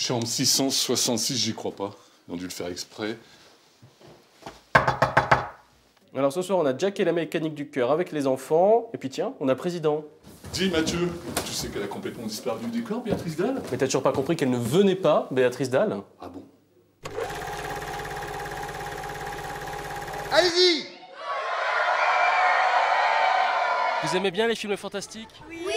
Chambre 666, j'y crois pas. Ils ont dû le faire exprès. Alors ce soir, on a Jack et la mécanique du cœur avec les enfants. Et puis tiens, on a Président. Dis Mathieu, tu sais qu'elle a complètement disparu du décor, Béatrice Dalle? Mais t'as toujours pas compris qu'elle ne venait pas, Béatrice Dalle? Ah bon? Allez-y! Vous aimez bien les films fantastiques? Oui.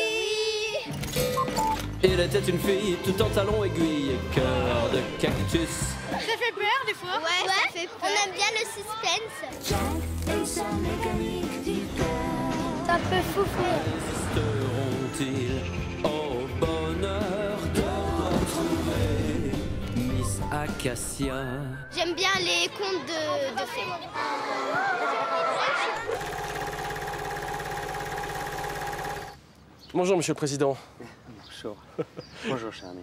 Il était une fille tout en talons aiguilles, cœur de cactus. Ça fait peur des fois. Ouais, ça fait peur. On aime bien le suspense. Ça peut souffrir. Résisteront-ils au bonheur de retrouver Miss Acacia? J'aime bien les contes de fées. Bonjour, Monsieur le Président. Bonjour. Bonjour, cher ami.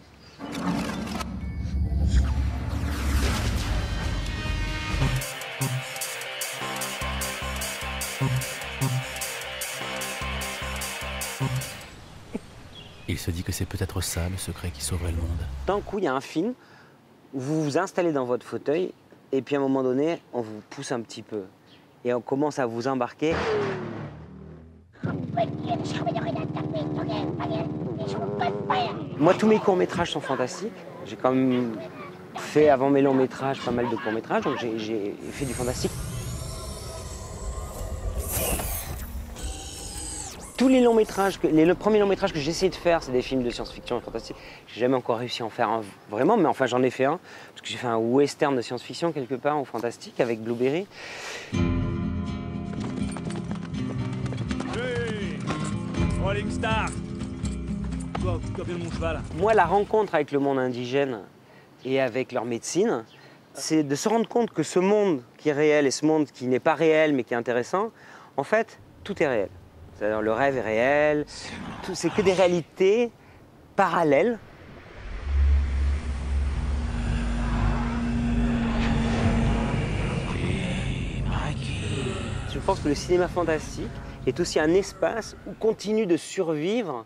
Il se dit que c'est peut-être ça le secret qui sauverait le monde. D'un coup, il y a un film où vous vous installez dans votre fauteuil et puis à un moment donné, on vous pousse un petit peu et on commence à vous embarquer. Moi, tous mes courts-métrages sont fantastiques. J'ai quand même fait, avant mes longs-métrages, pas mal de courts-métrages, donc j'ai fait du fantastique. Tous les longs-métrages, le premier long-métrage que j'ai essayé de faire, c'est des films de science-fiction et fantastique. J'ai jamais encore réussi à en faire un vraiment, mais enfin j'en ai fait un. Parce que j'ai fait un western de science-fiction quelque part, ou fantastique, avec Blueberry. Hey, Rolling Star. Toi, tu bien mon cheval. Moi, la rencontre avec le monde indigène et avec leur médecine, c'est de se rendre compte que ce monde qui est réel et ce monde qui n'est pas réel mais qui est intéressant, en fait, tout est réel. C'est-à-dire le rêve est réel, c'est que des réalités parallèles. Je pense que le cinéma fantastique est aussi un espace où continue de survivre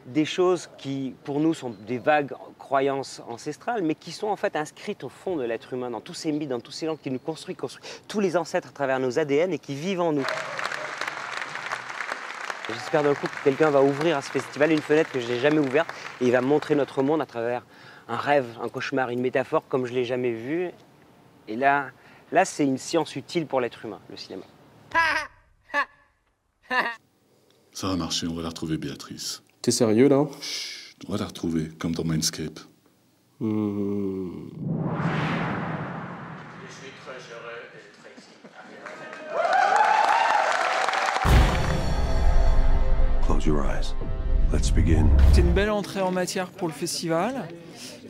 des choses qui, pour nous, sont des vagues croyances ancestrales, mais qui sont en fait inscrites au fond de l'être humain, dans tous ces mythes, dans tous ces langues qui nous construisent tous les ancêtres à travers nos ADN et qui vivent en nous. J'espère d'un coup que quelqu'un va ouvrir à ce festival une fenêtre que je n'ai jamais ouverte et il va montrer notre monde à travers un rêve, un cauchemar, une métaphore comme je ne l'ai jamais vu. Et là c'est une science utile pour l'être humain, le cinéma. Ça va marcher, on va la retrouver, Béatrice. T'es sérieux, là? Chut, on va la retrouver, comme dans Mindscape. Je suis très heureux d'être ici. Close your eyes. Let's begin. C'est une belle entrée en matière pour le festival.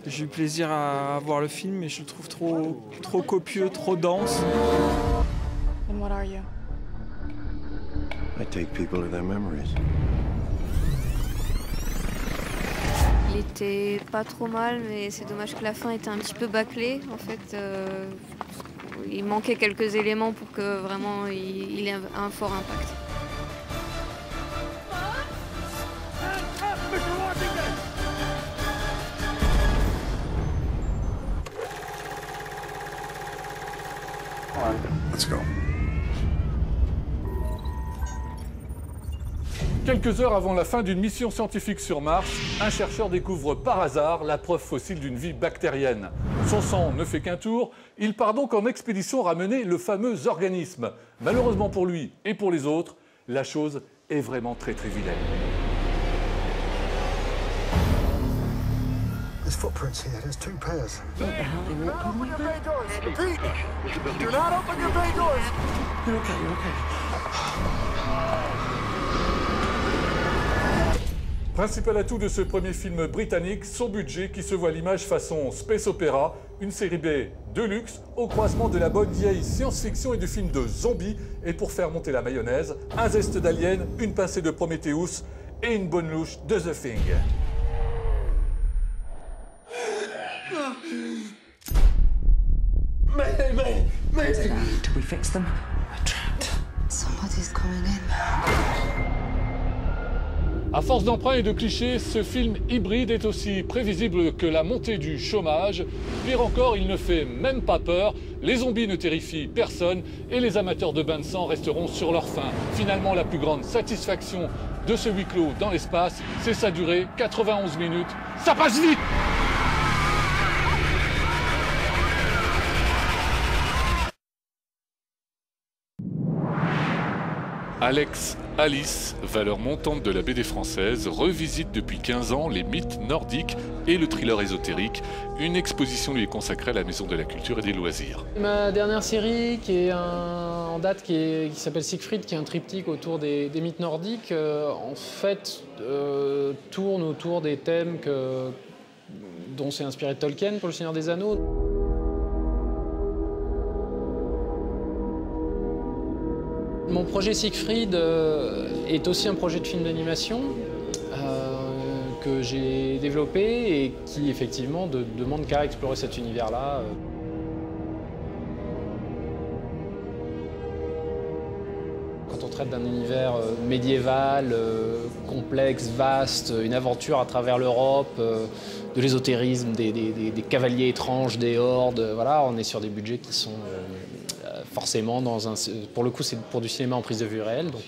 J'ai eu plaisir à voir le film, mais je le trouve trop copieux, trop dense. And what are you? I take people to their memories. Il était pas trop mal, mais c'est dommage que la fin était un petit peu bâclée. En fait, il manquait quelques éléments pour que vraiment il ait un fort impact. Let's go. Quelques heures avant la fin d'une mission scientifique sur Mars, un chercheur découvre par hasard la preuve fossile d'une vie bactérienne. Son sang ne fait qu'un tour, il part donc en expédition ramener le fameux organisme. Malheureusement pour lui et pour les autres, la chose est vraiment très vilaine. There's footprints here. There's 2 pairs. What the hell? They won't Open your bay doors. Repeat. Do not open your bay doors. You're okay, you're okay. Principal atout de ce premier film britannique, son budget qui se voit à l'image façon space opéra, une série B de luxe au croisement de la bonne vieille science-fiction et du film de zombies. Et pour faire monter la mayonnaise, un zeste d'Alien, une pincée de Prometheus et une bonne louche de The Thing. Mayday! Do we fix them? We're trapped. Somebody's coming in. À force d'emprunts et de clichés, ce film hybride est aussi prévisible que la montée du chômage. Pire encore, il ne fait même pas peur, les zombies ne terrifient personne et les amateurs de bains de sang resteront sur leur faim. Finalement, la plus grande satisfaction de ce huis clos dans l'espace, c'est sa durée, 91 minutes. Ça passe vite! Alex Alice, valeur montante de la BD française, revisite depuis 15 ans les mythes nordiques et le thriller ésotérique. Une exposition lui est consacrée à la Maison de la Culture et des Loisirs. Ma dernière série, qui est en date, qui s'appelle Siegfried, qui est un triptyque autour des mythes nordiques, en fait, tourne autour des thèmes dont s'est inspiré Tolkien pour Le Seigneur des Anneaux. Mon projet Siegfried est aussi un projet de film d'animation que j'ai développé et qui effectivement demande qu'à explorer cet univers-là. Quand on traite d'un univers médiéval, complexe, vaste, une aventure à travers l'Europe, de l'ésotérisme, des cavaliers étranges, des hordes, voilà, on est sur des budgets qui sont forcément pour le coup, c'est pour du cinéma en prise de vue réelle, donc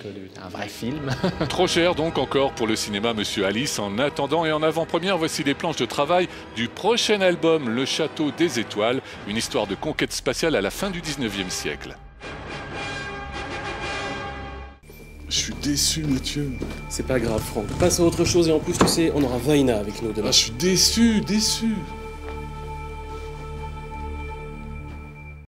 un vrai film. Trop cher donc encore pour le cinéma, Monsieur Alice. En attendant et en avant-première, voici les planches de travail du prochain album, Le Château des Étoiles, une histoire de conquête spatiale à la fin du 19e siècle. Je suis déçu, Mathieu. C'est pas grave, Franck. Passe à autre chose et en plus, tu sais, on aura Vaina avec nous demain. Ah, je suis déçu.